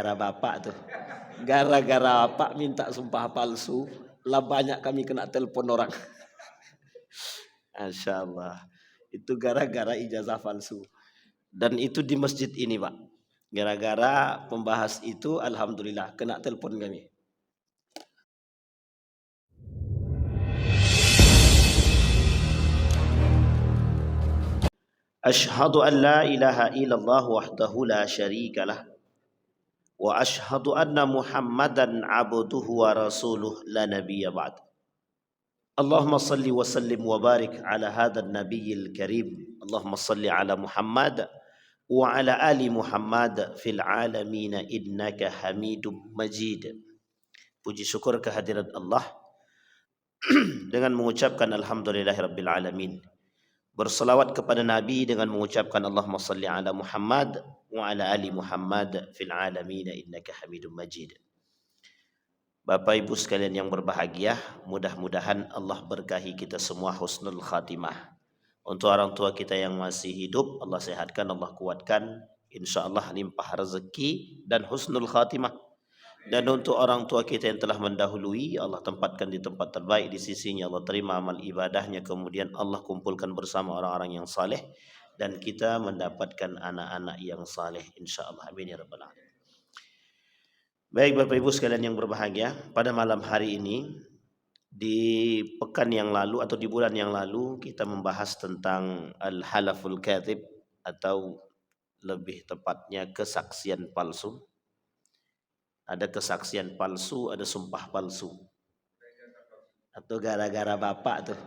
gara-gara bapak tuh. Gara-gara bapak minta sumpah palsu, lah banyak kami kena telepon orang. Masya Allah. Itu gara-gara ijazah palsu. Dan itu di masjid ini Pak. Gara-gara pembahas itu alhamdulillah kena telepon kami. Asyhadu an la ilaha illallah wahdahu la syarika lah. Wa asyhadu anna Muhammadan abduhu wa rasuluh la nabiyya ba'd. Allahumma salli wa sallim wa barik ala hadzal nabiyil karim. Allahumma salli ala Muhammad wa ala ali Muhammad fil alamin innaka Hamidum Majid. Puji syukur kehadirat Allah dengan mengucapkan alhamdulillahirabbil alamin. Berselawat kepada Nabi dengan mengucapkan Allahumma salli ala Muhammad wa ala ali Muhammad fil alamin innaka Hamidum Majid. Bapak Ibu sekalian yang berbahagia, mudah-mudahan Allah berkahi kita semua husnul khatimah. Untuk orang tua kita yang masih hidup, Allah sehatkan, Allah kuatkan, insyaallah limpah rezeki dan husnul khatimah. Dan untuk orang tua kita yang telah mendahului, Allah tempatkan di tempat terbaik di sisinya, Allah terima amal ibadahnya, kemudian Allah kumpulkan bersama orang-orang yang saleh dan kita mendapatkan anak-anak yang saleh insyaallah, amin ya rabbal alamin. Baik Bapak Ibu sekalian yang berbahagia, pada malam hari ini di pekan yang lalu atau di bulan yang lalu kita membahas tentang al-halaful kadhib atau lebih tepatnya kesaksian palsu. Ada kesaksian palsu, ada sumpah palsu. Atau gara-gara bapak tuh.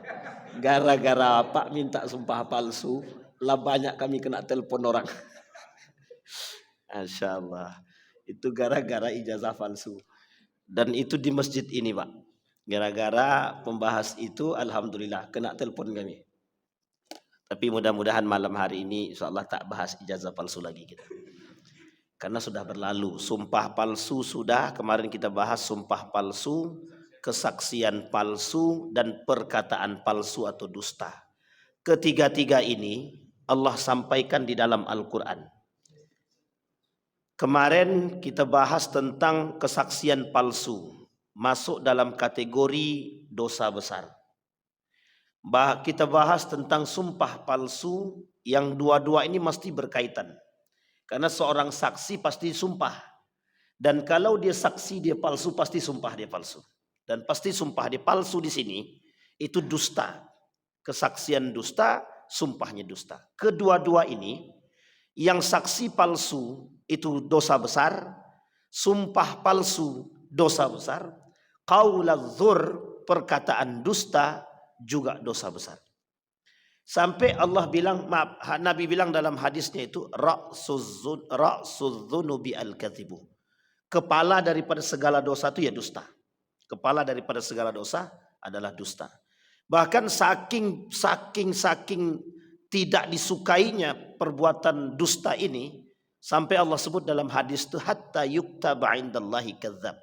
Gara-gara bapak minta sumpah palsu, lah banyak kami kena telepon orang. Masya Allah. Itu gara-gara ijazah palsu. Dan itu di masjid ini Pak. Gara-gara pembahas itu alhamdulillah kena telepon kami. Tapi mudah-mudahan malam hari ini insyaallah tak bahas ijazah palsu lagi kita. Karena sudah berlalu, sumpah palsu sudah, kemarin kita bahas sumpah palsu, kesaksian palsu, dan perkataan palsu atau dusta. Ketiga-tiga ini Allah sampaikan di dalam Al-Quran. Kemarin kita bahas tentang kesaksian palsu, masuk dalam kategori dosa besar. Kita bahas tentang sumpah palsu, yang dua-dua ini mesti berkaitan. Karena seorang saksi pasti sumpah. Dan kalau dia saksi dia palsu, pasti sumpah dia palsu. Dan pasti sumpah dia palsu di sini itu dusta. Kesaksian dusta, sumpahnya dusta. Kedua-dua ini, yang saksi palsu itu dosa besar, sumpah palsu dosa besar, qaulaz zur perkataan dusta juga dosa besar. Sampai Allah bilang, Nabi bilang dalam hadisnya itu ra'sudzunubi al-kadzibu. Kepala daripada segala dosa itu ya dusta. Kepala daripada segala dosa adalah dusta. Bahkan saking tidak disukainya perbuatan dusta ini, sampai Allah sebut dalam hadis itu hatta yuktaba indallahi kadzdzab.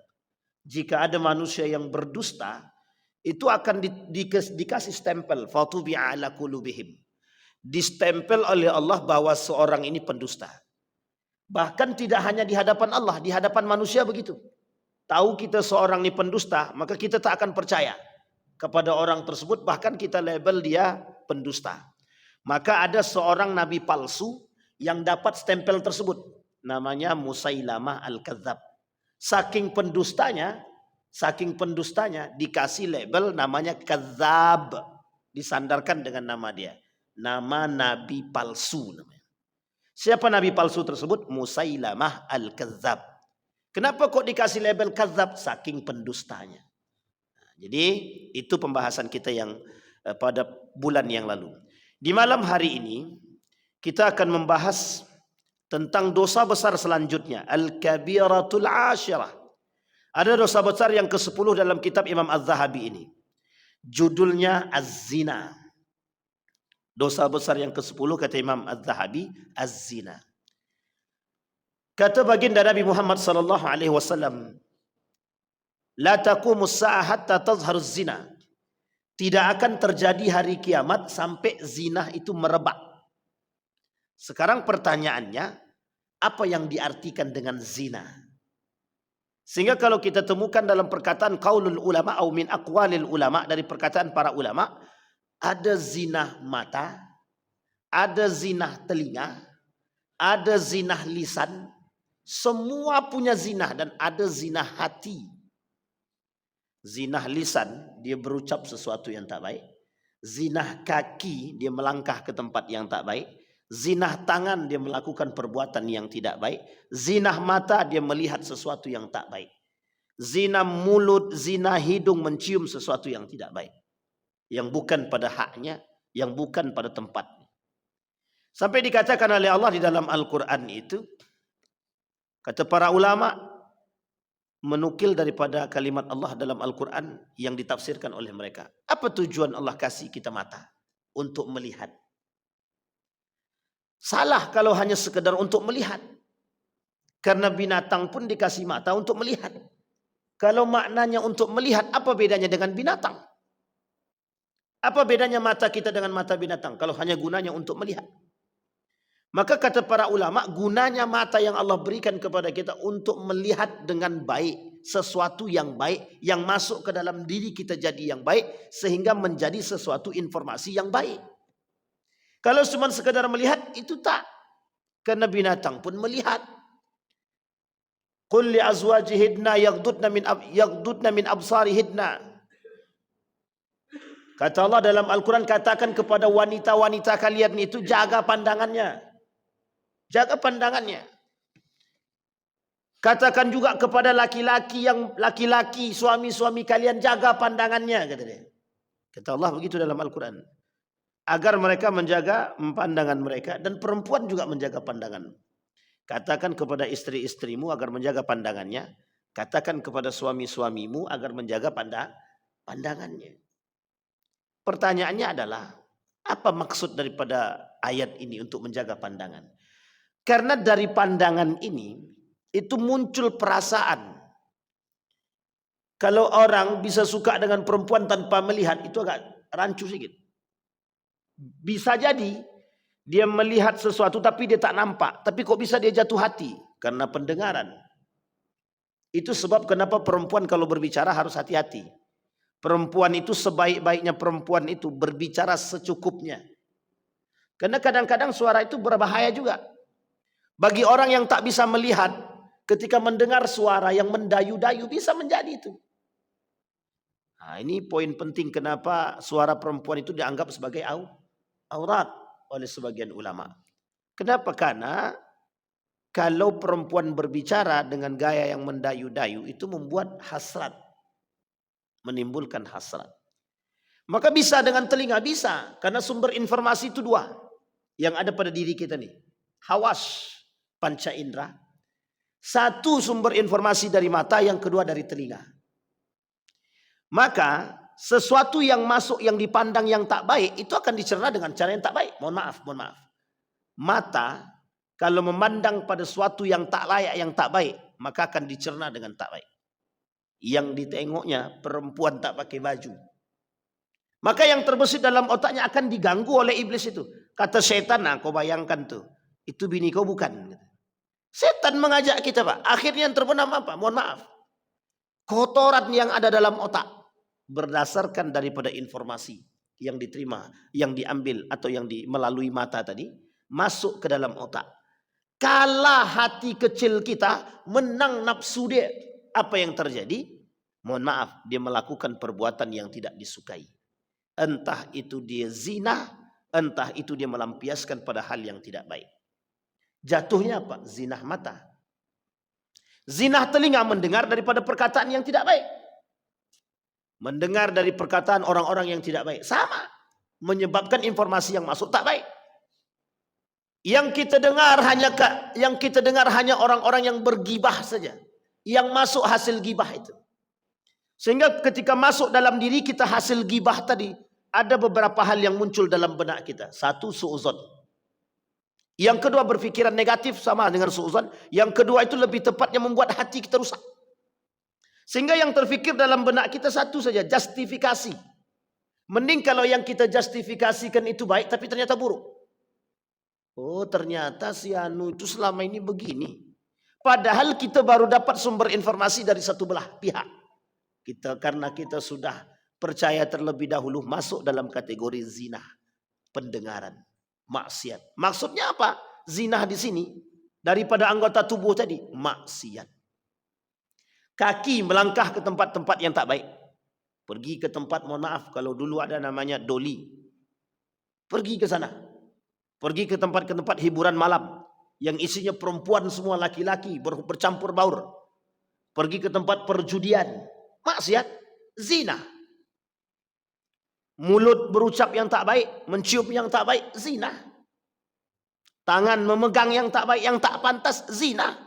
Jika ada manusia yang berdusta, itu akan dikasih stempel fatubi'a ala qulubihim. Distempel oleh Allah bahwa seorang ini pendusta. Bahkan tidak hanya di hadapan Allah, di hadapan manusia begitu. Tahu kita seorang ini pendusta, maka kita tak akan percaya kepada orang tersebut, bahkan kita label dia pendusta. Maka ada seorang nabi palsu yang dapat stempel tersebut, namanya Musailamah al-Kadzab. Saking pendustanya dikasih label namanya kadzab, disandarkan dengan nama dia, nama nabi palsu namanya. Siapa nabi palsu tersebut? Musailamah al-Kadzab. Kenapa kok dikasih label kadzab? Saking pendustanya. Jadi itu pembahasan kita yang pada bulan yang lalu. Di malam hari ini kita akan membahas tentang dosa besar selanjutnya, al-kabiratul asyirah. Ada dosa besar yang ke-10 dalam kitab Imam Az-Zahabi ini. Judulnya Az-Zina. Dosa besar yang ke-10 kata Imam Az-Zahabi, Az-Zina. Kata baginda Nabi Muhammad sallallahu alaihi wasallam, la taqumus sa'ah hatta tazharuz zina. Tidak akan terjadi hari kiamat sampai zina itu merebak. Sekarang pertanyaannya, apa yang diartikan dengan zina? Sehingga kalau kita temukan dalam perkataan qaulul ulama atau min aqwalil ulama, dari perkataan para ulama, ada zinah mata, ada zinah telinga, ada zinah lisan, semua punya zinah, dan ada zinah hati. Zinah lisan, dia berucap sesuatu yang tak baik. Zinah kaki, dia melangkah ke tempat yang tak baik. Zinah tangan, dia melakukan perbuatan yang tidak baik. Zinah mata, dia melihat sesuatu yang tak baik. Zina mulut, zina hidung, mencium sesuatu yang tidak baik, yang bukan pada haknya, yang bukan pada tempatnya. Sampai dikatakan oleh Allah di dalam Al-Quran itu, kata para ulama, menukil daripada kalimat Allah dalam Al-Quran yang ditafsirkan oleh mereka. Apa tujuan Allah kasih kita mata? Untuk melihat. Salah kalau hanya sekedar untuk melihat. Karena binatang pun dikasih mata untuk melihat. Kalau maknanya untuk melihat, apa bedanya dengan binatang? Apa bedanya mata kita dengan mata binatang kalau hanya gunanya untuk melihat? Maka kata para ulama, gunanya mata yang Allah berikan kepada kita untuk melihat dengan baik sesuatu yang baik, yang masuk ke dalam diri kita jadi yang baik, sehingga menjadi sesuatu informasi yang baik. Kalau cuma sekadar melihat, itu tak. Karena binatang pun melihat. Qul li azwajihidna yaghdudna min absarihidna. Kata Allah dalam Al-Quran, katakan kepada wanita-wanita kalian itu, jaga pandangannya. Jaga pandangannya. Katakan juga kepada laki-laki, suami-suami kalian, jaga pandangannya, kata dia. Kata Allah begitu dalam Al-Quran. Agar mereka menjaga pandangan mereka, dan perempuan juga menjaga pandangan. Katakan kepada istri-istrimu agar menjaga pandangannya. Katakan kepada suami-suamimu agar menjaga pandangannya. Pertanyaannya adalah, apa maksud daripada ayat ini untuk menjaga pandangan? Karena dari pandangan ini, itu muncul perasaan. Kalau orang bisa suka dengan perempuan tanpa melihat, itu agak rancu sedikit. Bisa jadi, dia melihat sesuatu tapi dia tak nampak. Tapi kok bisa dia jatuh hati? Karena pendengaran. Itu sebab kenapa perempuan kalau berbicara harus hati-hati. Perempuan itu sebaik-baiknya perempuan itu berbicara secukupnya. Karena kadang-kadang suara itu berbahaya juga. Bagi orang yang tak bisa melihat, ketika mendengar suara yang mendayu-dayu bisa menjadi itu. Nah, ini poin penting kenapa suara perempuan itu dianggap sebagai aurat oleh sebagian ulama. Kenapa? Karena kalau perempuan berbicara dengan gaya yang mendayu-dayu itu membuat hasrat. Menimbulkan hasrat. Maka bisa dengan telinga, bisa. Karena sumber informasi itu dua. Yang ada pada diri kita nih. Hawas, panca indera. Satu sumber informasi dari mata, yang kedua dari telinga. Maka sesuatu yang masuk, yang dipandang yang tak baik, itu akan dicerna dengan cara yang tak baik. Mohon maaf. Mata, kalau memandang pada sesuatu yang tak layak, yang tak baik, maka akan dicerna dengan tak baik. Yang ditengoknya perempuan tak pakai baju, maka yang terbesit dalam otaknya akan diganggu oleh iblis itu. Kata setan, nah kau bayangkan tuh, itu bini kau bukan. Setan mengajak kita, Pak. Akhirnya yang terbenam apa? Mohon maaf, kotoran yang ada dalam otak berdasarkan daripada informasi yang diterima, yang diambil atau yang melalui mata tadi, masuk ke dalam otak. Kalah hati kecil kita, menang nafsu dia. Apa yang terjadi? Mohon maaf, dia melakukan perbuatan yang tidak disukai. Entah itu dia zina, entah itu dia melampiaskan pada hal yang tidak baik. Jatuhnya apa? Zinah mata. Zinah telinga, mendengar daripada perkataan yang tidak baik. Mendengar dari perkataan orang-orang yang tidak baik. Sama. Menyebabkan informasi yang masuk tak baik. Yang kita dengar hanya orang-orang yang bergibah saja. Yang masuk hasil gibah itu. Sehingga ketika masuk dalam diri kita hasil gibah tadi, ada beberapa hal yang muncul dalam benak kita. Satu, su'uzon. Yang kedua, berfikiran negatif, sama dengan su'uzon. Yang kedua itu lebih tepatnya membuat hati kita rusak. Sehingga yang terfikir dalam benak kita satu saja, justifikasi. Mending kalau yang kita justifikasikan itu baik, tapi ternyata buruk. Oh, ternyata si Anu itu selama ini begini. Padahal kita baru dapat sumber informasi dari satu belah pihak. Karena kita sudah percaya terlebih dahulu masuk dalam kategori zina, pendengaran, maksiat. Maksudnya apa? Zina di sini daripada anggota tubuh tadi, maksiat. Kaki melangkah ke tempat-tempat yang tak baik. Pergi ke tempat, mohon maaf, kalau dulu ada namanya doli. Pergi ke sana. Pergi ke tempat hiburan malam yang isinya perempuan semua, laki-laki bercampur baur. Pergi ke tempat perjudian, maksiat, zina. Mulut berucap yang tak baik, mencium yang tak baik, zina. Tangan memegang yang tak baik, yang tak pantas, zina.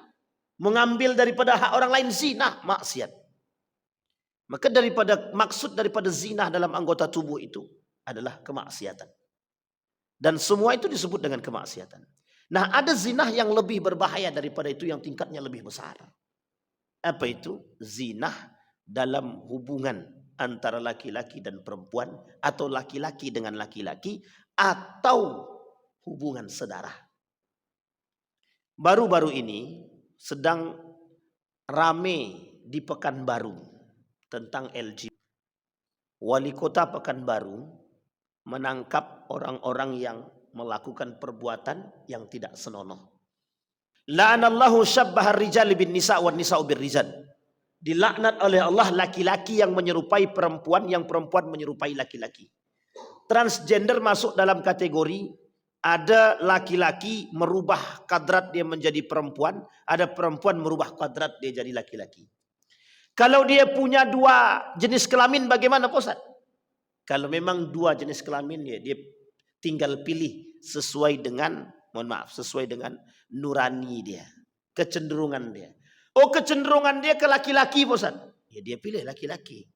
Mengambil daripada hak orang lain, zina, maksiat. Maka maksud daripada zina dalam anggota tubuh itu adalah kemaksiatan. Dan semua itu disebut dengan kemaksiatan. Nah, ada zina yang lebih berbahaya daripada itu, yang tingkatnya lebih besar. Apa itu? Zina dalam hubungan antara laki-laki dan perempuan, atau laki-laki dengan laki-laki, atau hubungan saudara. Baru-baru ini sedang rame di Pekanbaru tentang LGBT. Wali kota Pekanbaru menangkap orang-orang yang melakukan perbuatan yang tidak senonoh. La'anallahu syabbahar rijali bin nisa' wan nisa'u bir rijal. Dilaknat oleh Allah laki-laki yang menyerupai perempuan, yang perempuan menyerupai laki-laki. Transgender masuk dalam kategori ada laki-laki merubah kadrat dia menjadi perempuan, ada perempuan merubah kadrat dia jadi laki-laki. Kalau dia punya dua jenis kelamin, bagaimana Pak Ustaz? Kalau memang dua jenis kelamin, dia tinggal pilih sesuai dengan, mohon maaf, sesuai dengan nurani dia, kecenderungan dia. Oh, kecenderungan dia ke laki-laki, Ustaz. Ya, dia pilih laki-laki.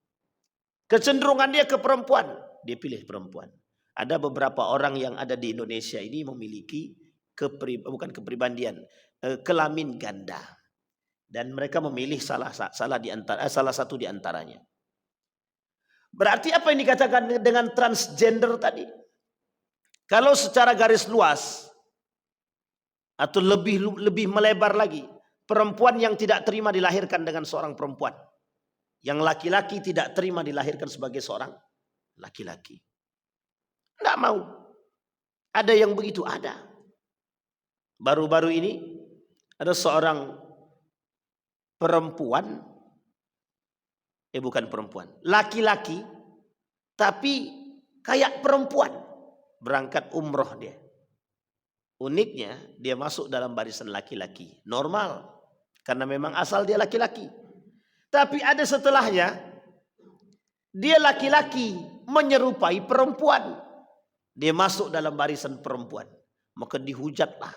Kecenderungan dia ke perempuan, dia pilih perempuan. Ada beberapa orang yang ada di Indonesia ini memiliki kelamin ganda. Dan mereka memilih salah satu di antaranya. Berarti apa yang dikatakan dengan transgender tadi? Kalau secara garis luas atau lebih melebar lagi, perempuan yang tidak terima dilahirkan dengan seorang perempuan, yang laki-laki tidak terima dilahirkan sebagai seorang laki-laki. Tidak mau. Ada yang begitu, ada. Baru-baru ini ada seorang perempuan, bukan perempuan, laki-laki, tapi kayak perempuan, berangkat umroh dia. Uniknya dia masuk dalam barisan laki-laki, normal, karena memang asal dia laki-laki. Tapi ada setelahnya, dia laki-laki menyerupai perempuan, dia masuk dalam barisan perempuan, maka dihujatlah.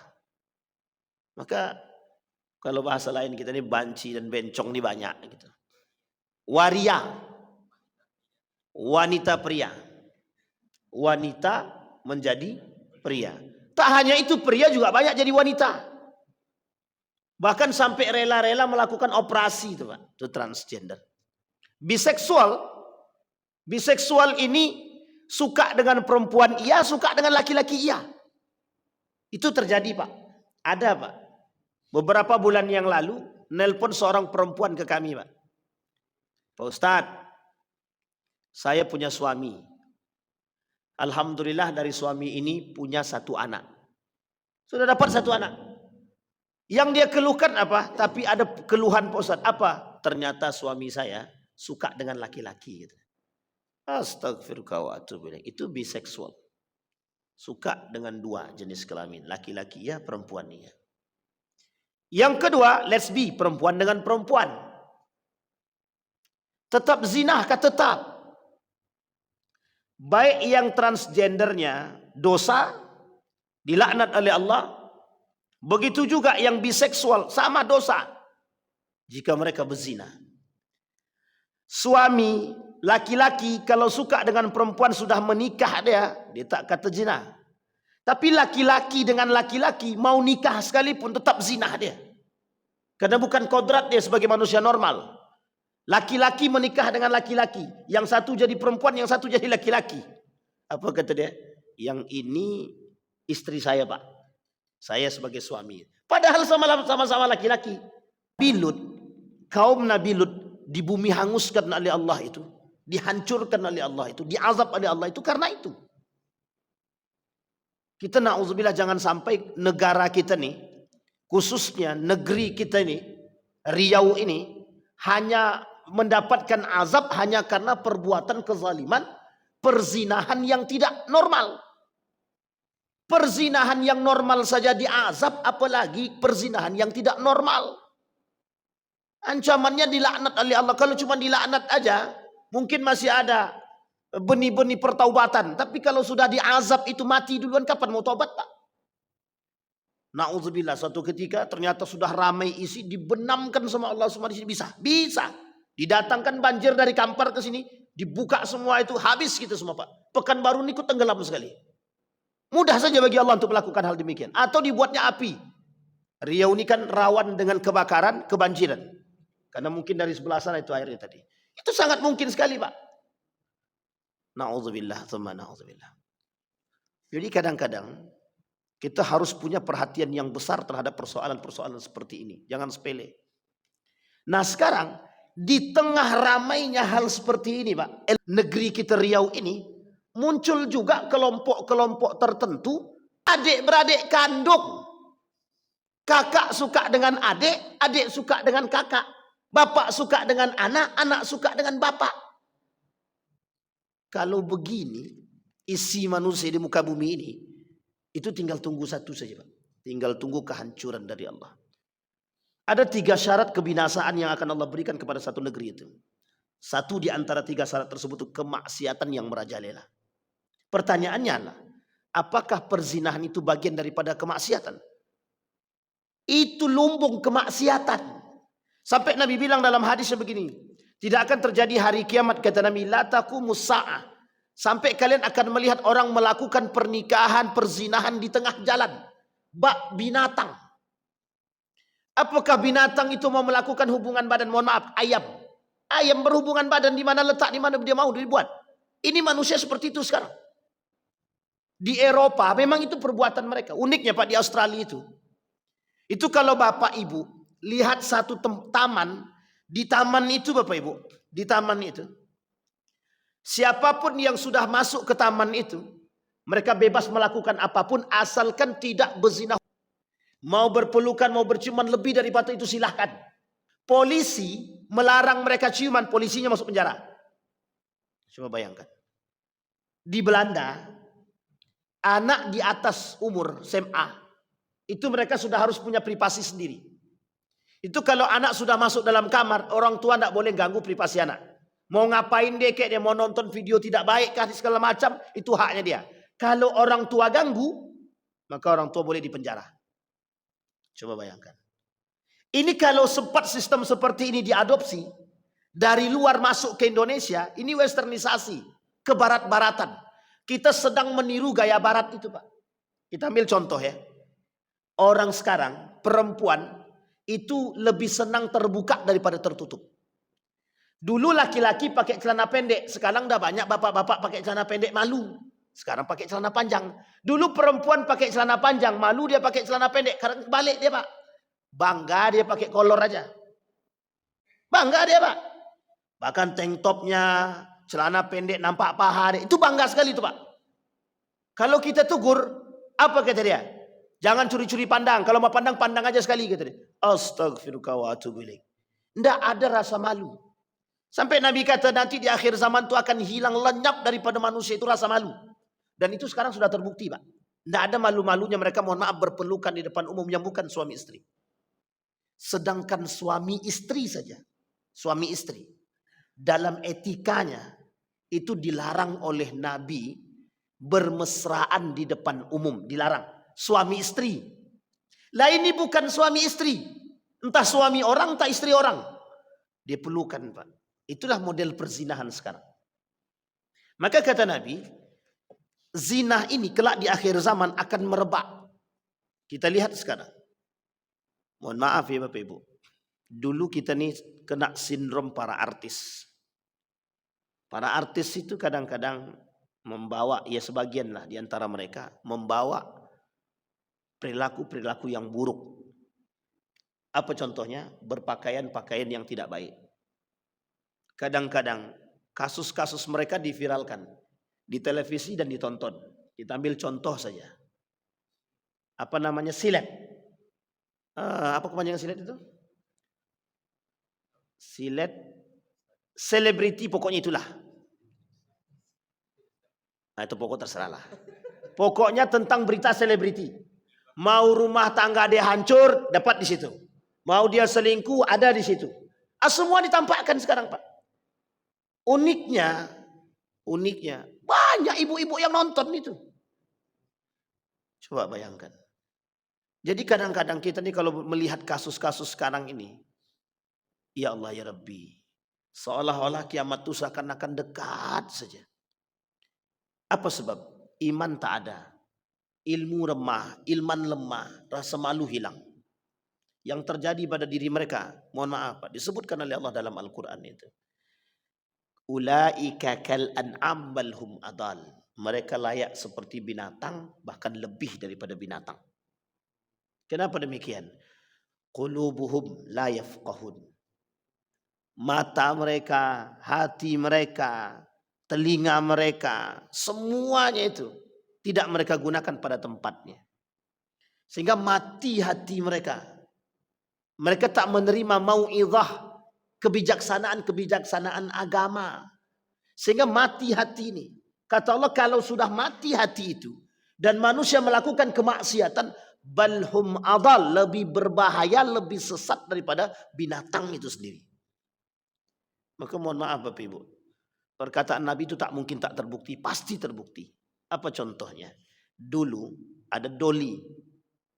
Maka kalau bahasa lain kita ini banci dan bencong ini banyak gitu. Waria, wanita pria, wanita menjadi pria. Tak hanya itu, pria juga banyak jadi wanita. Bahkan sampai rela-rela melakukan operasi itu, Pak. Itu transgender. Biseksual ini suka dengan perempuan iya, suka dengan laki-laki iya. Itu terjadi, Pak. Ada, Pak. Beberapa bulan yang lalu nelpon seorang perempuan ke kami, Pak. Pak Ustadz, saya punya suami. Alhamdulillah dari suami ini punya satu anak. Sudah dapat satu anak. Yang dia keluhkan apa? Tapi ada keluhan Pak Ustadz. Apa? Ternyata suami saya suka dengan laki-laki. Astagfirullah wa atubu ilaih. Itu biseksual. Suka dengan dua jenis kelamin. Laki-laki ya, perempuan ya. Yang kedua, lesbi, perempuan dengan perempuan. Tetap zina kah? Tetap. Baik yang transgendernya dosa, dilaknat oleh Allah. Begitu juga yang biseksual, sama dosa jika mereka berzina. Suami laki-laki kalau suka dengan perempuan sudah menikah dia tak kata zina. Tapi laki-laki dengan laki-laki mau nikah sekalipun tetap zina dia. Karena bukan kodrat dia sebagai manusia normal. Laki-laki menikah dengan laki-laki, yang satu jadi perempuan, yang satu jadi laki-laki. Apa kata dia? Yang ini istri saya, Pak. Saya sebagai suami. Padahal sama-sama laki-laki. Lut, kaum Nabi Lut di bumi hanguskan oleh Allah itu, dihancurkan oleh Allah itu, diazab oleh Allah itu karena itu. Kita na'udzubillah jangan sampai negara kita nih, khususnya negeri kita ini, Riau ini, hanya mendapatkan azab hanya karena perbuatan kezaliman, perzinahan yang tidak normal. Perzinahan yang normal saja diazab, apalagi perzinahan yang tidak normal. Ancamannya dilaknat oleh Allah. Kalau cuma dilaknat aja, mungkin masih ada benih-benih pertaubatan. Tapi kalau sudah diazab itu mati duluan, kapan mau tobat, Pak? Na'udzubillah, suatu ketika ternyata sudah ramai isi, dibenamkan sama Allah semua di sini. Bisa. Didatangkan banjir dari Kampar ke sini, dibuka semua itu, habis gitu semua, Pak. Pekanbaru ini ikut tenggelam sekali. Mudah saja bagi Allah untuk melakukan hal demikian. Atau dibuatnya api. Riau ini kan rawan dengan kebakaran, kebanjiran. Karena mungkin dari sebelah sana itu airnya tadi. Itu sangat mungkin sekali, Pak. Na'udzubillah, tsumma na'udzubillah. Jadi kadang-kadang kita harus punya perhatian yang besar terhadap persoalan-persoalan seperti ini. Jangan sepele. Nah sekarang, di tengah ramainya hal seperti ini, Pak. Negeri kita Riau ini, muncul juga kelompok-kelompok tertentu, adik-beradik kandung. Kakak suka dengan adik, adik suka dengan kakak. Bapak suka dengan anak, anak suka dengan bapak. Kalau begini, isi manusia di muka bumi ini, itu tinggal tunggu satu saja, Pak. Tinggal tunggu kehancuran dari Allah. Ada 3 syarat kebinasaan yang akan Allah berikan kepada satu negeri itu. Satu di antara 3 syarat tersebut itu kemaksiatan yang merajalela. Pertanyaannya adalah, apakah perzinahan itu bagian daripada kemaksiatan? Itu lumbung kemaksiatan. Sampai Nabi bilang dalam hadisnya begini, tidak akan terjadi hari kiamat, kata Nabi, la taqumus sa'ah, sampai kalian akan melihat orang melakukan pernikahan, perzinahan di tengah jalan. Bak binatang. Apakah binatang itu mau melakukan hubungan badan? Mohon maaf, ayam. Ayam berhubungan badan di mana letak, di mana dia mau dibuat. Ini manusia seperti itu sekarang. Di Eropa memang itu perbuatan mereka. Uniknya Pak, di Australia itu kalau Bapak Ibu lihat satu taman, di taman itu Bapak Ibu, di taman itu, siapapun yang sudah masuk ke taman itu, mereka bebas melakukan apapun asalkan tidak berzina. Mau berpelukan, mau berciuman lebih daripada itu silahkan. Polisi melarang mereka ciuman, polisinya masuk penjara. Coba bayangkan. Di Belanda, anak di atas umur SMA, itu mereka sudah harus punya privasi sendiri. Itu kalau anak sudah masuk dalam kamar, orang tua tidak boleh ganggu privasi anak. Mau ngapain dia, kayak dia mau nonton video tidak baik, kasih segala macam, itu haknya dia. Kalau orang tua ganggu, maka orang tua boleh dipenjara. Coba bayangkan. Ini kalau sempat sistem seperti ini diadopsi, dari luar masuk ke Indonesia, ini westernisasi, kebarat-baratan. Kita sedang meniru gaya barat itu, Pak. Kita ambil contoh ya. Orang sekarang, perempuan, itu lebih senang terbuka daripada tertutup. Dulu laki-laki pakai celana pendek, sekarang udah banyak bapak-bapak pakai celana pendek malu. Sekarang pakai celana panjang. Dulu perempuan pakai celana panjang, malu dia pakai celana pendek. Karena balik dia, Pak. Bangga dia pakai kolor aja. Bangga dia, Pak. Bahkan tank topnya, celana pendek nampak paha dia. Itu bangga sekali itu, Pak. Kalau kita tegur, apa kata dia? Jangan curi-curi pandang. Kalau mau pandang, pandang aja sekali, kata dia. Astagfirullah wa atubu ilaik. Tidak ada rasa malu. Sampai Nabi kata nanti di akhir zaman itu akan hilang, lenyap daripada manusia itu rasa malu. Dan itu sekarang sudah terbukti, Pak. Tidak ada malu-malunya mereka, mohon maaf, berpelukan di depan umum yang bukan suami istri. Sedangkan suami istri saja, suami istri, dalam etikanya itu dilarang oleh Nabi bermesraan di depan umum, dilarang. Suami istri. Lah ini bukan suami istri. Entah suami orang, entah istri orang. Dia pelukan, Pak. Itulah model perzinahan sekarang. Maka kata Nabi, zina ini kelak di akhir zaman akan merebak. Kita lihat sekarang. Mohon maaf ya Bapak Ibu. Dulu kita nih kena sindrom para artis. Para artis itu kadang-kadang membawa, ya sebagian lah di antara mereka, membawa perilaku-perilaku yang buruk. Apa contohnya? Berpakaian-pakaian yang tidak baik. Kadang-kadang kasus-kasus mereka diviralkan di televisi dan ditonton. Kita ambil contoh saja. Apa namanya? Silet. Apa kepanjangan silet itu? Silet. Selebriti pokoknya itulah. Nah, itu pokok terserahlah. Pokoknya tentang berita selebriti. Mau rumah tangga dia hancur, dapat di situ. Mau dia selingkuh, ada di situ. Semua ditampakkan sekarang, Pak. Uniknya banyak ibu-ibu yang nonton itu. Coba bayangkan. Jadi kadang-kadang kita nih kalau melihat kasus-kasus sekarang ini, ya Allah ya Rabbi, seolah-olah kiamat itu seakan-akan dekat saja. Apa sebab? Iman tak ada, ilmu remah, ilman lemah, rasa malu hilang. Yang terjadi pada diri mereka, mohon maaf Pak, disebutkan oleh Allah dalam Al-Quran itu. Ulaika kal an'am bal hum adal. Mereka layak seperti binatang, bahkan lebih daripada binatang. Kenapa demikian? Qulubuhum la yafqahun. Mata mereka, hati mereka, telinga mereka, semuanya itu tidak mereka gunakan pada tempatnya. Sehingga mati hati mereka. Mereka tak menerima mau'izah, kebijaksanaan agama. Sehingga mati hati ini. Kata Allah, kalau sudah mati hati itu dan manusia melakukan kemaksiatan, balhum adal, lebih berbahaya, lebih sesat daripada binatang itu sendiri. Maka mohon maaf Bapak Ibu, perkataan Nabi itu tak mungkin tak terbukti, pasti terbukti. Apa contohnya? Dulu ada doli.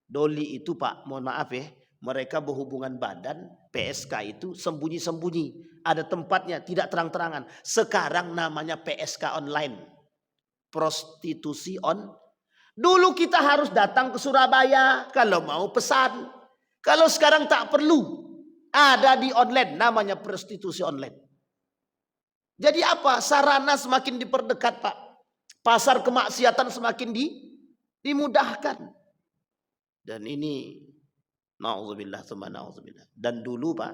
Doli itu Pak, mohon maaf ya, mereka berhubungan badan, PSK itu sembunyi-sembunyi. Ada tempatnya, tidak terang-terangan. Sekarang namanya PSK online. Prostitusi on. Dulu kita harus datang ke Surabaya kalau mau pesan. Kalau sekarang tak perlu. Ada di online, namanya prostitusi online. Jadi apa? Sarana semakin diperdekat Pak. Pasar kemaksiatan semakin dimudahkan. Dan ini na'udzubillah tsumma na'udzubillah. Dan dulu Pak,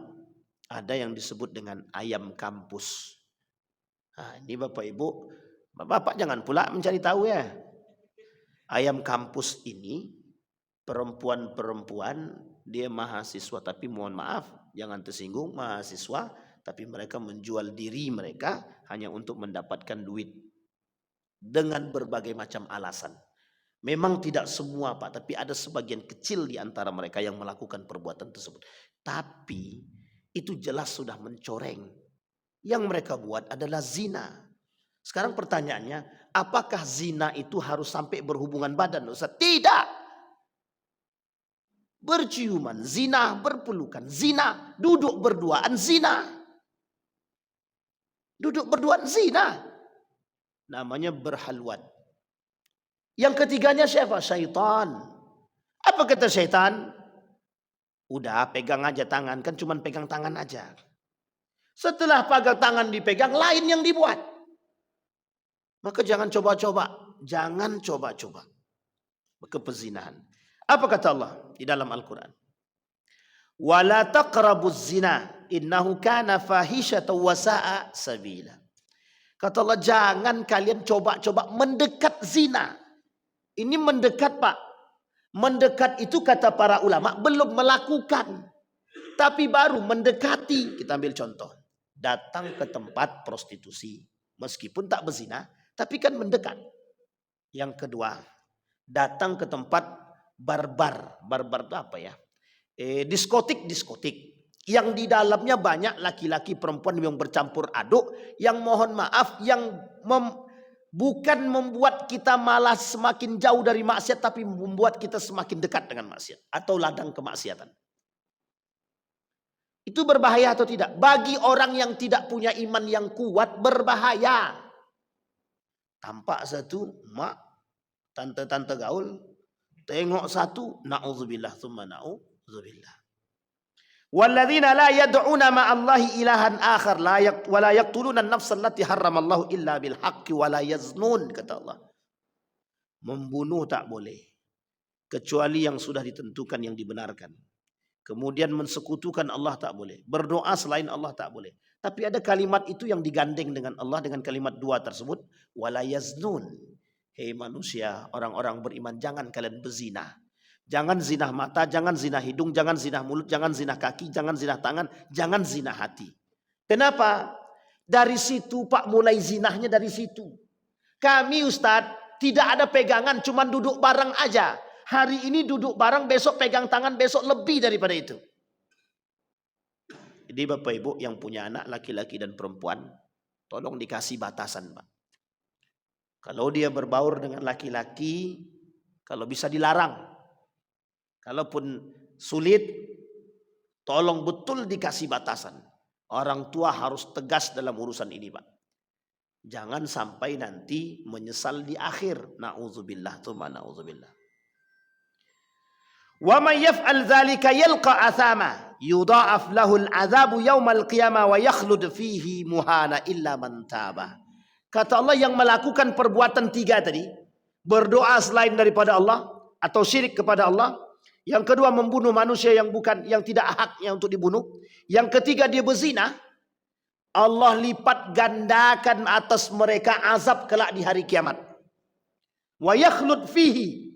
ada yang disebut dengan ayam kampus. Nah, ini Bapak Ibu, Bapak jangan pula mencari tahu ya. Ayam kampus ini perempuan-perempuan, dia mahasiswa, tapi mohon maaf, jangan tersinggung, mahasiswa, tapi mereka menjual diri mereka hanya untuk mendapatkan duit. Dengan berbagai macam alasan. Memang tidak semua Pak, tapi ada sebagian kecil di antara mereka yang melakukan perbuatan tersebut. Tapi itu jelas sudah mencoreng. Yang mereka buat adalah zina. Sekarang pertanyaannya, apakah zina itu harus sampai berhubungan badan? Ustaz? Tidak. Berciuman, zina, berpelukan, zina, duduk berduaan, zina. Duduk berduaan, zina. Namanya berhalwat. Yang ketiganya siapa? Syaitan. Apa kata syaitan? Udah pegang aja tangan, kan cuman pegang tangan aja. Setelah pegang tangan dipegang, lain yang dibuat. Maka jangan coba-coba. Jangan coba-coba. Maka pezinahan. Apa kata Allah di dalam Al-Quran? Wala taqrabuz zina innahu kana fahishatan wa sa'a sabila. Kata Allah, jangan kalian coba-coba mendekat zina. Ini mendekat Pak. Mendekat itu kata para ulama belum melakukan. Tapi baru mendekati. Kita ambil contoh. Datang ke tempat prostitusi. Meskipun tak berzina, tapi kan mendekat. Yang kedua, datang ke tempat barbar. Barbar itu apa ya? Diskotik. Yang di dalamnya banyak laki-laki perempuan yang bercampur aduk. Yang mohon maaf, yang bukan membuat kita malah semakin jauh dari maksiat, tapi membuat kita semakin dekat dengan maksiat. Atau ladang kemaksiatan. Itu berbahaya atau tidak? Bagi orang yang tidak punya iman yang kuat, berbahaya. Tampak satu, mak, tante-tante gaul. Tengok satu, na'udzubillah, thumma na'udzubillah. Walladzina la yad'una ma'allahi ilahan akhar wa la yaqtuluna an-nafsa allati harramallahu illa bil haqqi wa la yaznun, kata Allah. Membunuh tak boleh kecuali yang sudah ditentukan yang dibenarkan. Kemudian mensekutukan Allah tak boleh. Berdoa selain Allah tak boleh. Tapi ada kalimat itu yang digandeng dengan Allah dengan kalimat dua tersebut. Wala yaznun. Hei manusia, orang-orang beriman, jangan kalian berzina. Jangan zina mata, jangan zina hidung, jangan zina mulut, jangan zina kaki, jangan zina tangan, jangan zina hati. Kenapa? Dari situ Pak, mulai zinahnya dari situ. Kami Ustadz tidak ada pegangan, cuma duduk bareng aja. Hari ini duduk bareng, besok pegang tangan, besok lebih daripada itu. Jadi Bapak Ibu yang punya anak laki-laki dan perempuan, tolong dikasih batasan Pak. Kalau dia berbaur dengan laki-laki, kalau bisa dilarang. Kalaupun sulit, tolong betul dikasih batasan. Orang tua harus tegas dalam urusan ini Pak. Jangan sampai nanti menyesal di akhir. Na'udzubillah, tsumma na'udzubillah. Wa may yaf'al dzalika yalqa athama yudha'af lahu al'adzabu yaumal qiyamah wa yakhlud fihi muhana illa man taba. Kata Allah, yang melakukan perbuatan tiga tadi, berdoa selain daripada Allah atau syirik kepada Allah, yang kedua membunuh manusia yang tidak haknya untuk dibunuh, yang ketiga dia berzina, Allah lipat gandakan atas mereka azab kelak di hari kiamat. Wa yakhlud fihi,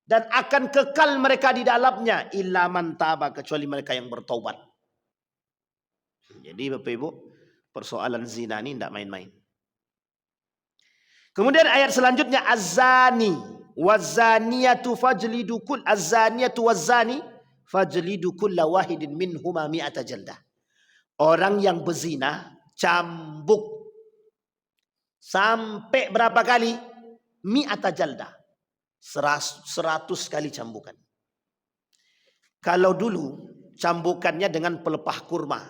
dan akan kekal mereka di dalamnya illa man taba, kecuali mereka yang bertaubat. Jadi Bapak Ibu, persoalan zina ini tidak main-main. Kemudian ayat selanjutnya, az-zani waz-zaniyatu fajlidu kull az-zaniyatu waz-zani fajlidu kulla wahidin minhuma mi'ata jaldah. Orang yang berzina cambuk sampai berapa kali? Mi'ata jaldah. 100 kali cambukan. Kalau dulu cambukannya dengan pelepah kurma.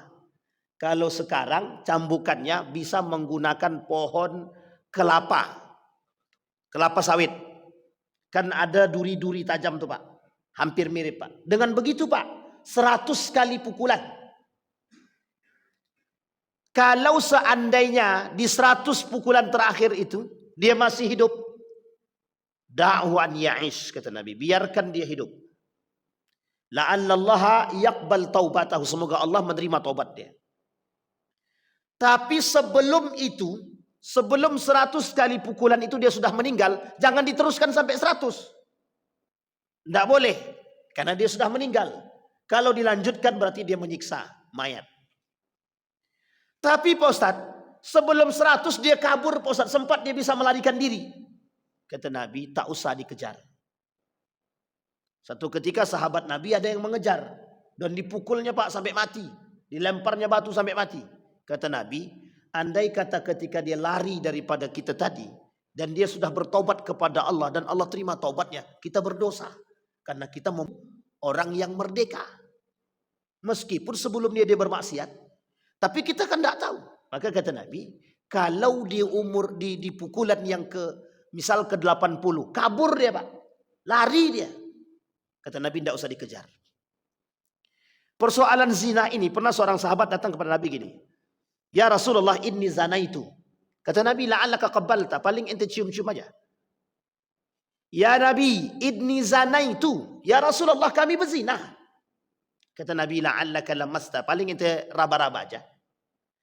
Kalau sekarang cambukannya bisa menggunakan pohon kelapa sawit. Kan ada duri-duri tajam tuh Pak. Hampir mirip Pak. Dengan begitu Pak, 100 kali pukulan. Kalau seandainya di 100 pukulan terakhir itu dia masih hidup, da'wan ya'ish, kata Nabi, biarkan dia hidup. La'allallaha yaqbal taubatahu, semoga Allah menerima taubat dia. Tapi sebelum itu, sebelum 100 kali pukulan itu dia sudah meninggal, jangan diteruskan sampai 100. Tidak boleh, karena dia sudah meninggal. Kalau dilanjutkan berarti dia menyiksa mayat. Tapi Pak Ustadz, sebelum 100 dia kabur Pak Ustadz, sempat dia bisa melarikan diri. Kata Nabi, tak usah dikejar. Satu ketika sahabat Nabi ada yang mengejar dan dipukulnya Pak sampai mati, dilemparnya batu sampai mati. Kata Nabi, andai kata ketika dia lari daripada kita tadi dan dia sudah bertobat kepada Allah dan Allah terima taubatnya, kita berdosa karena kita orang yang merdeka. Meskipun sebelumnya dia bermaksiat, tapi kita kan tidak tahu. Maka kata Nabi, kalau di umur di pukulan yang misal ke 80, kabur dia Pak, lari dia. Kata Nabi, tidak usah dikejar. Persoalan zina ini, pernah seorang sahabat datang kepada Nabi gini, ya Rasulullah, inni zanaitu. Kata Nabi, la'allaka qabbalta, paling ente cium-cium aja. Ya Nabi, inni zanaitu. Ya Rasulullah, kami berzina. Kata Nabi, la'allaka lamasta, paling ente raba-raba aja.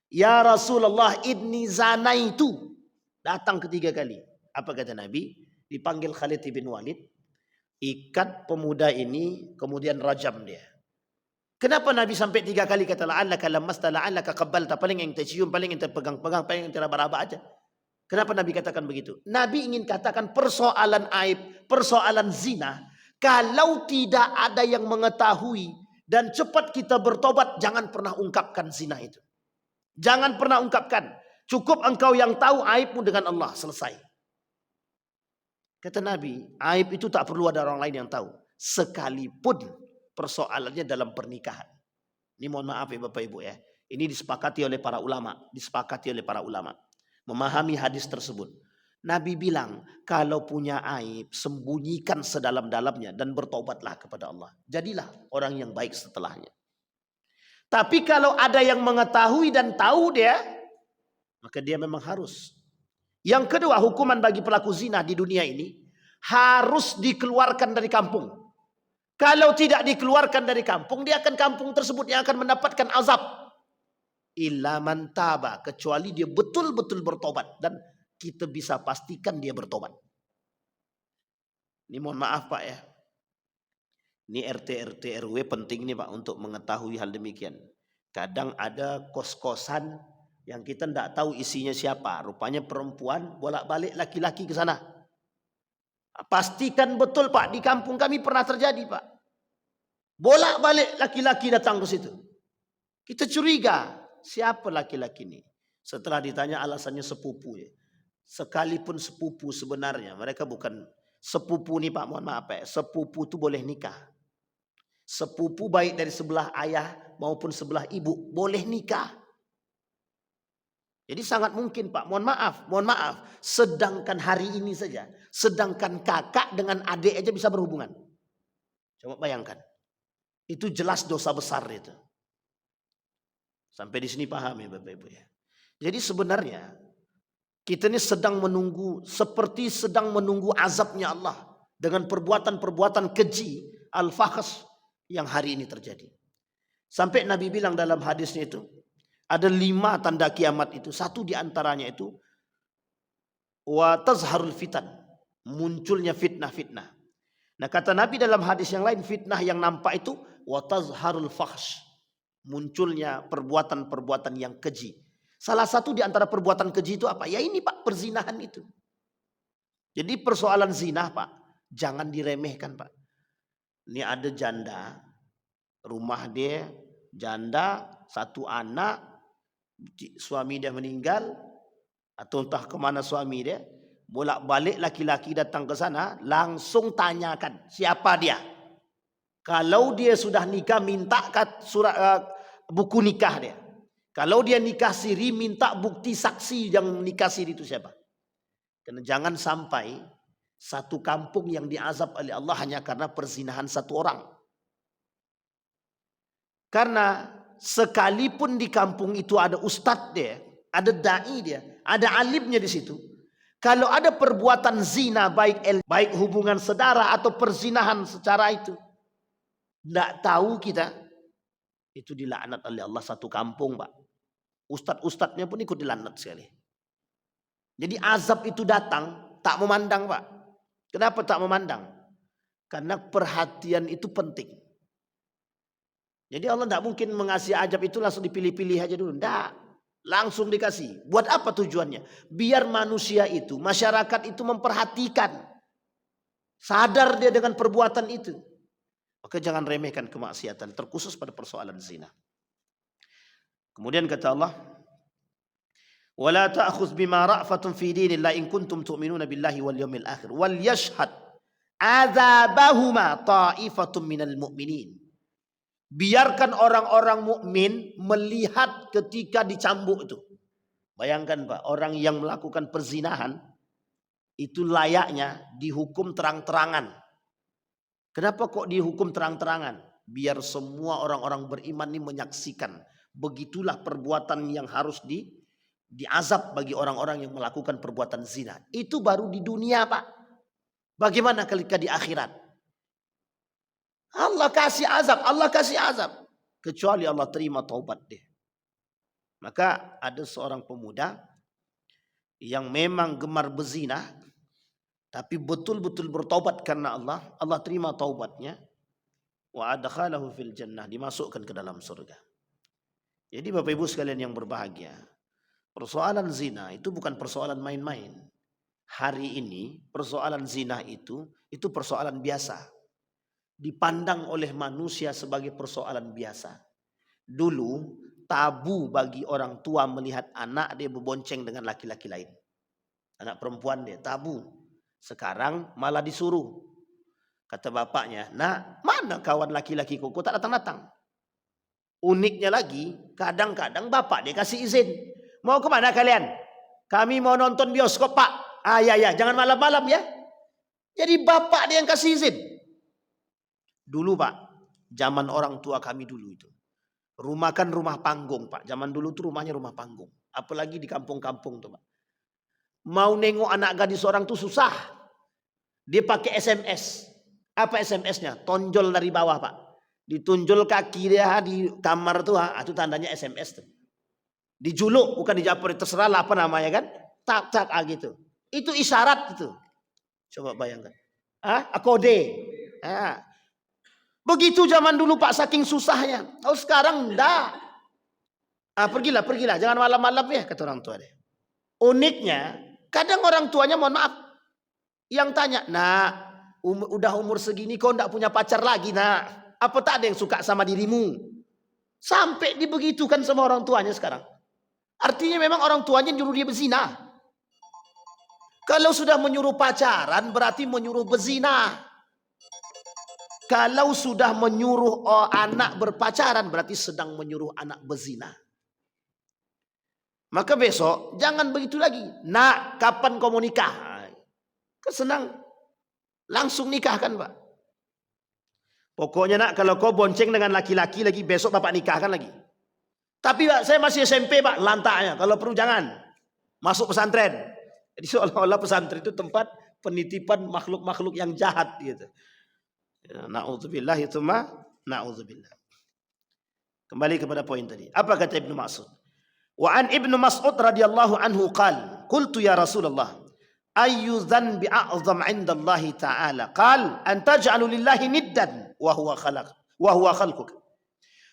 Ya Rasulullah, inni zanaitu. Datang ketiga kali. Apa kata Nabi? Dipanggil Khalid bin Walid. Ikat pemuda ini, kemudian rajam dia. Kenapa Nabi sampai 3 kali kata la'allaka lamasta, la'allaka qabbalta, paling ente cium, paling ente pegang-pegang, paling ente raba-raba aja. Kenapa Nabi katakan begitu? Nabi ingin katakan persoalan aib, persoalan zina, kalau tidak ada yang mengetahui dan cepat kita bertobat, jangan pernah ungkapkan zina itu. Jangan pernah ungkapkan. Cukup engkau yang tahu aibmu dengan Allah, selesai. Kata Nabi, aib itu tak perlu ada orang lain yang tahu. Sekalipun persoalannya dalam pernikahan. Ini mohon maaf ya Bapak Ibu ya. Ini disepakati oleh para ulama. Disepakati oleh para ulama. Memahami hadis tersebut. Nabi bilang, kalau punya aib, sembunyikan sedalam-dalamnya dan bertobatlah kepada Allah. Jadilah orang yang baik setelahnya. Tapi kalau ada yang mengetahui dan tahu dia, maka dia memang harus. Yang kedua, hukuman bagi pelaku zina di dunia ini harus dikeluarkan dari kampung. Kalau tidak dikeluarkan dari kampung, dia akan kampung tersebut yang akan mendapatkan azab. Illa man taba, kecuali dia betul-betul bertobat, dan kita bisa pastikan dia bertobat. Ini mohon maaf Pak ya. Ini RT RW penting nih Pak untuk mengetahui hal demikian. Kadang ada kos-kosan yang kita tidak tahu isinya siapa. Rupanya perempuan bolak-balik laki-laki ke sana. Pastikan betul Pak, di kampung kami pernah terjadi Pak. Bolak-balik laki-laki datang ke situ. Kita curiga, siapa laki-laki ini? Setelah ditanya alasannya sepupu ya. Sekalipun sepupu sebenarnya, mereka bukan sepupu nih Pak, mohon maaf ya. Sepupu itu boleh nikah. Sepupu baik dari sebelah ayah maupun sebelah ibu boleh nikah. Jadi sangat mungkin Pak, mohon maaf. Sedangkan hari ini saja, sedangkan kakak dengan adik aja bisa berhubungan. Coba bayangkan. Itu jelas dosa besar itu. Sampai di sini paham ya Bapak Ibu ya. Jadi sebenarnya kita ini sedang menunggu, seperti sedang menunggu azabnya Allah dengan perbuatan-perbuatan keji, al-fakhs yang hari ini terjadi. Sampai Nabi bilang dalam hadisnya itu, ada 5 tanda kiamat itu. Satu diantaranya itu, wa tazharul fitan, munculnya fitnah-fitnah. Nah kata Nabi dalam hadis yang lain, fitnah yang nampak itu, wa tazharul fakhs, munculnya perbuatan-perbuatan yang keji. Salah satu di antara perbuatan keji itu apa? Ya ini Pak, perzinahan itu. Jadi persoalan zina Pak, jangan diremehkan Pak. Ini ada janda, rumah dia janda, 1 anak, suami dia meninggal, atau entah kemana suami dia, bolak-balik laki-laki datang ke sana, langsung tanyakan siapa dia. Kalau dia sudah nikah, minta surat buku nikah dia. Kalau dia nikah siri, minta bukti saksi yang nikah siri itu siapa. Karena jangan sampai satu kampung yang diazab oleh Allah hanya karena perzinahan 1 orang. Karena sekalipun di kampung itu ada ustadz dia, ada dai dia, ada alimnya di situ. Kalau ada perbuatan zina, baik hubungan saudara atau perzinahan secara itu, tidak tahu kita, itu dilaknat oleh Allah satu kampung Pak. Ustadz-ustadznya pun ikut dilaknat sekali. Jadi azab itu datang tak memandang Pak. Kenapa tak memandang? Karena perhatian itu penting. Jadi Allah tidak mungkin mengasih azab itu langsung dipilih-pilih aja dulu. Tidak. Langsung dikasih. Buat apa tujuannya? Biar manusia itu, masyarakat itu memperhatikan. Sadar dia dengan perbuatan itu. Maka jangan remehkan kemaksiatan. Terkhusus pada persoalan zina. Kemudian kata Allah. وَلَا تَأْخُذْ بِمَا رَأْفَةٌ فِي دِينِ اللَّهِ إِن كُنْتُمْ تُؤْمِنُونَ بِاللَّهِ وَالْيَوْمِ الْآخِرِ وَلْيَشْهَدْ عَذَابَهُمَا طَائِفَةٌ مِنَ الْمُؤْمِنِينَ. Biarkan orang-orang mukmin melihat ketika dicambuk itu. Bayangkan Pak, orang yang melakukan perzinahan itu layaknya dihukum terang-terangan. Kenapa kok dihukum terang-terangan? Biar semua orang-orang beriman ini menyaksikan. Begitulah perbuatan yang harus diazab bagi orang-orang yang melakukan perbuatan zina. Itu baru di dunia Pak. Bagaimana ketika di akhirat? Allah kasih azab. Kecuali Allah terima taubat dia. Maka ada seorang pemuda yang memang gemar berzina, tapi betul-betul bertaubat karena Allah. Allah terima taubatnya. Wa adkhalahu fil jannah, dimasukkan ke dalam surga. Jadi Bapak Ibu sekalian yang berbahagia, persoalan zina itu bukan persoalan main-main. Hari ini persoalan zina itu persoalan biasa. Dipandang oleh manusia sebagai persoalan biasa. Dulu tabu bagi orang tua melihat anak dia berbonceng dengan laki-laki lain. Anak perempuan dia tabu. Sekarang malah disuruh. Kata bapaknya, "Nak, mana kawan laki-laki kok tak datang-datang?" Uniknya lagi, kadang-kadang bapak dia kasih izin. "Mau kemana kalian?" "Kami mau nonton bioskop Pak." "Ah ya, jangan malam-malam ya." Jadi bapak dia yang kasih izin. Dulu Pak, zaman orang tua kami dulu itu. Rumah kan rumah panggung Pak. Zaman dulu tuh rumahnya rumah panggung. Apalagi di kampung-kampung tuh Pak. Mau nengok anak gadis orang tuh susah. Dia pakai SMS. Apa SMS-nya? Tonjol dari bawah, Pak. Ditunjul kaki dia di kamar tuh, itu tandanya SMS tuh. Dijuluk, bukan dijapur, terserah lah apa namanya kan. Tak gitu. Itu isyarat itu. Coba bayangkan. Kode. Begitu zaman dulu Pak, saking susahnya. Kalau sekarang enggak. Pergilah. Jangan malam-malam ya, kata orang tua dia. Uniknya, kadang orang tuanya mohon maaf. Yang tanya, nak, udah umur segini kau enggak punya pacar lagi, nak. Apa tak ada yang suka sama dirimu? Sampai dibegitukan sama orang tuanya sekarang. Artinya memang orang tuanya nyuruh dia berzina. Kalau sudah menyuruh pacaran berarti menyuruh berzina. Kalau sudah menyuruh anak berpacaran berarti sedang menyuruh anak berzina. Maka besok jangan begitu lagi. Nak, kapan kau mau nikah? Kesenang. Langsung nikah kan, Pak. Pokoknya nak, kalau kau bonceng dengan laki-laki lagi, besok bapak nikahkan lagi. Tapi Pak, saya masih SMP Pak, lantaknya. Kalau perlu jangan. Masuk pesantren. Jadi seolah-olah pesantren itu tempat penitipan makhluk-makhluk yang jahat gitu. Na'udzubillah itu na'udzubillah. Kembali kepada poin tadi. Apa kata Ibnu Mas'ud? Wa an Ibnu Mas'ud radhiyallahu anhu qala, qultu ya Rasulullah, ayyu dzanbi a'zam 'inda Allah ta'ala? Qal an taj'alu lillahi niddan wa huwa khalquk.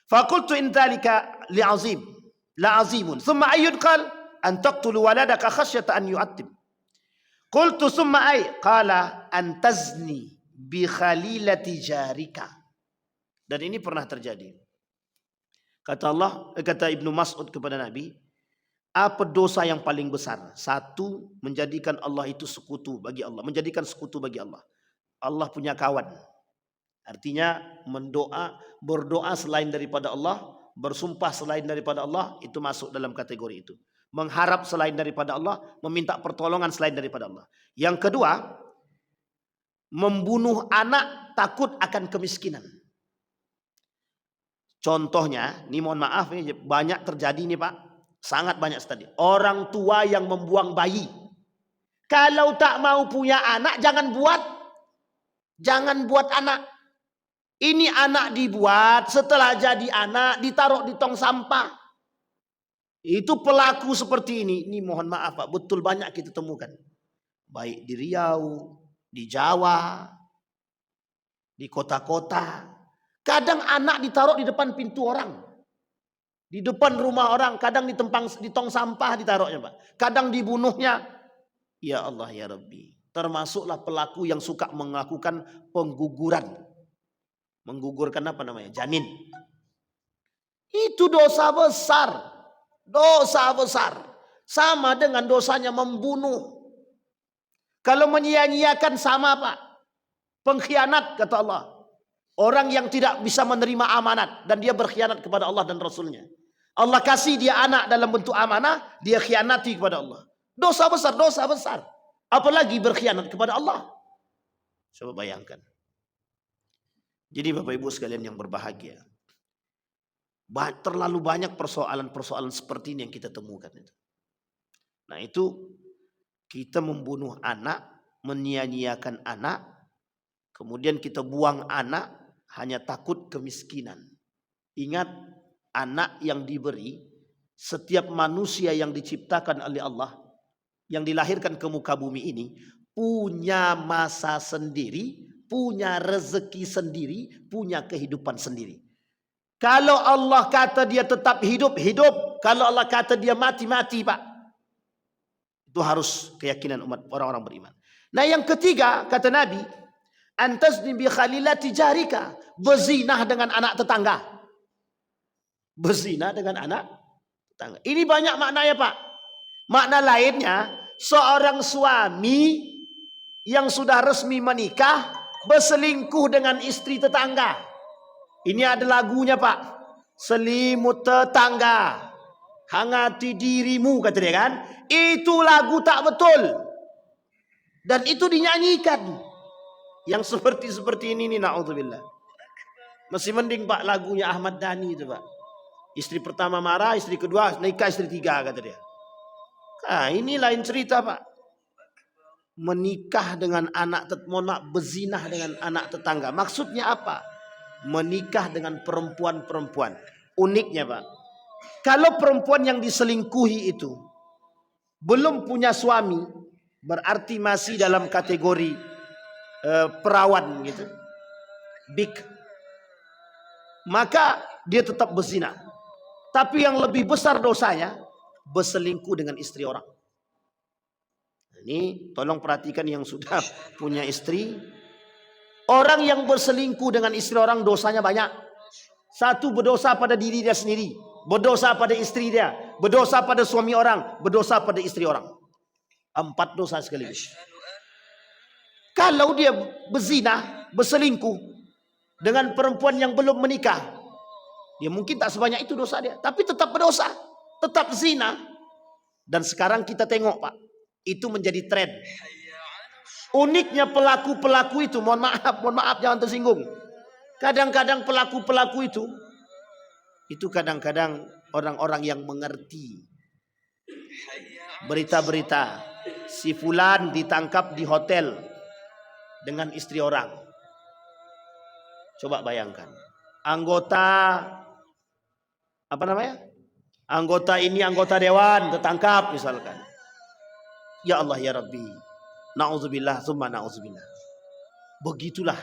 Faqultu in dzalika la'azimun. Thumma ayyun qal an taqtulu waladaka khasyata an yu'attib. Qultu thumma ay? Qala an tazni bi khalilati jarika. Dan ini pernah terjadi. Kata Ibnu Mas'ud kepada Nabi, apa dosa yang paling besar? Satu, menjadikan Allah itu sekutu bagi Allah. Menjadikan sekutu bagi Allah. Allah punya kawan. Artinya berdoa selain daripada Allah, bersumpah selain daripada Allah, itu masuk dalam kategori itu. Mengharap selain daripada Allah, meminta pertolongan selain daripada Allah. Yang kedua, membunuh anak takut akan kemiskinan. Contohnya, ini mohon maaf, ini banyak terjadi nih Pak. Sangat banyak sekali. Orang tua yang membuang bayi. Kalau tak mau punya anak, jangan buat anak. Ini anak dibuat, setelah jadi anak ditaruh di tong sampah. Itu pelaku seperti ini mohon maaf Pak, betul banyak kita temukan. Baik di Riau, di Jawa, di kota-kota. Kadang anak ditaruh di depan pintu orang. Di depan rumah orang, kadang di tong sampah ditaruhnya Pak. Kadang dibunuhnya. Ya Allah ya Rabbi. Termasuklah pelaku yang suka melakukan pengguguran. Menggugurkan apa namanya? Janin. Itu dosa besar. Dosa besar. Sama dengan dosanya membunuh. Kalau menyia-nyiakan sama Pak. Pengkhianat kata Allah. Orang yang tidak bisa menerima amanat. Dan dia berkhianat kepada Allah dan Rasulnya. Allah kasih dia anak dalam bentuk amanah. Dia khianati kepada Allah. Dosa besar, dosa besar. Apalagi berkhianat kepada Allah. Coba bayangkan. Jadi Bapak Ibu sekalian yang berbahagia. Terlalu banyak persoalan-persoalan seperti ini yang kita temukan. Nah itu kita membunuh anak, menyia-nyiakan anak, kemudian kita buang anak hanya takut kemiskinan. Ingat, anak yang diberi, setiap manusia yang diciptakan oleh Allah, yang dilahirkan ke muka bumi ini, punya masa sendiri, punya rezeki sendiri, punya kehidupan sendiri. Kalau Allah kata dia tetap hidup, hidup. Kalau Allah kata dia mati, mati Pak. Itu harus keyakinan umat orang-orang beriman. Nah yang ketiga, kata Nabi, antazni bi khalilati jarika. Berzinah dengan anak tetangga. Berzinah dengan anak tetangga. Ini banyak maknanya Pak. Makna lainnya, seorang suami yang sudah resmi menikah, berselingkuh dengan istri tetangga. Ini ada lagunya Pak. Selimut tetangga, hangati dirimu, kata dia kan. Itu lagu tak betul. Dan itu dinyanyikan. Yang seperti ini nih, na'udzubillah. Masih mending Pak lagunya Ahmad Dhani itu Pak. Istri pertama marah, istri kedua nikah, istri tiga, kata dia. Nah ini lain cerita Pak. menikah dengan berzinah dengan anak tetangga. Maksudnya apa? Menikah dengan perempuan-perempuan. Uniknya Pak, kalau perempuan yang diselingkuhi itu belum punya suami, berarti masih dalam kategori perawan gitu, bik, maka dia tetap berzina. Tapi yang lebih besar dosanya berselingkuh dengan istri orang. Ini tolong perhatikan yang sudah punya istri. Orang yang berselingkuh dengan istri orang dosanya banyak. Satu, berdosa pada diri dia sendiri, berdosa pada istri dia, berdosa pada suami orang, berdosa pada istri orang. 4 dosa sekaligus. Kalau dia berzina, berselingkuh dengan perempuan yang belum menikah, dia mungkin tak sebanyak itu dosa dia, tapi tetap berdosa, tetap zina. Dan sekarang kita tengok Pak, itu menjadi tren. Uniknya pelaku-pelaku itu, mohon maaf jangan tersinggung. Kadang-kadang pelaku-pelaku itu kadang-kadang orang-orang yang mengerti berita-berita si fulan ditangkap di hotel dengan istri orang. Coba bayangkan, anggota ini anggota dewan tertangkap misalkan. Ya Allah ya Rabbi, na'udzubillah tsumma na'udzubillah. Begitulah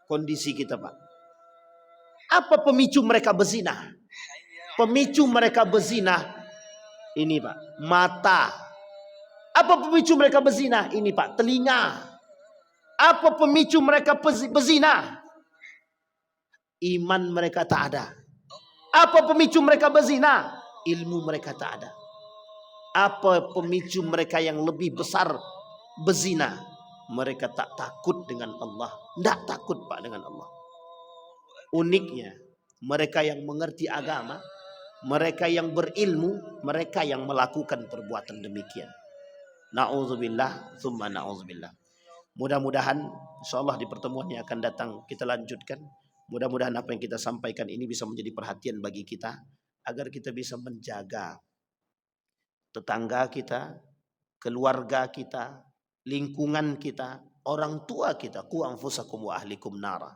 kondisi kita Pak. Apa pemicu mereka berzina? Pemicu mereka berzina ini Pak, mata. Apa pemicu mereka berzina? Ini Pak, telinga. Apa pemicu mereka berzina? Iman mereka tak ada. Apa pemicu mereka berzina? Ilmu mereka tak ada. Apa pemicu mereka yang lebih besar berzina? Mereka tak takut dengan Allah. Tidak takut Pak dengan Allah. Uniknya, mereka yang mengerti agama, mereka yang berilmu, mereka yang melakukan perbuatan demikian. Na'udzubillah, tsumma na'udzubillah. Mudah-mudahan insyaallah di pertemuan yang akan datang kita lanjutkan. Mudah-mudahan apa yang kita sampaikan ini bisa menjadi perhatian bagi kita, agar kita bisa menjaga tetangga kita, keluarga kita, lingkungan kita, orang tua kita. Qu anfusakum wa ahlikum nara.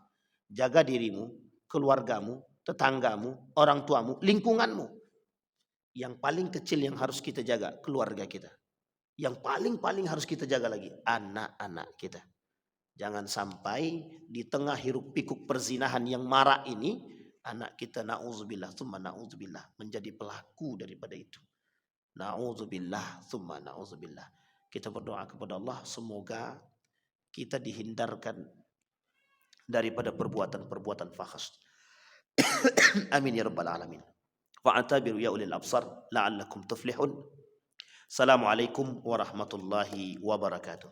Jaga dirimu, keluargamu, tetanggamu, orang tuamu, lingkunganmu. Yang paling kecil yang harus kita jaga, keluarga kita. Yang paling harus kita jaga lagi, anak-anak kita. Jangan sampai di tengah hiruk pikuk perzinahan yang marak ini, anak kita na'udzubillah tsumma na'udzubillah menjadi pelaku daripada itu. Na'udzubillah tsumma na'udzubillah. Kita berdoa kepada Allah semoga kita dihindarkan daripada perbuatan-perbuatan fahish. Amin ya rabbal alamin. Fa'tabiru ya ulil absar la'allakum tuflihun. Assalamualaikum warahmatullahi wabarakatuh.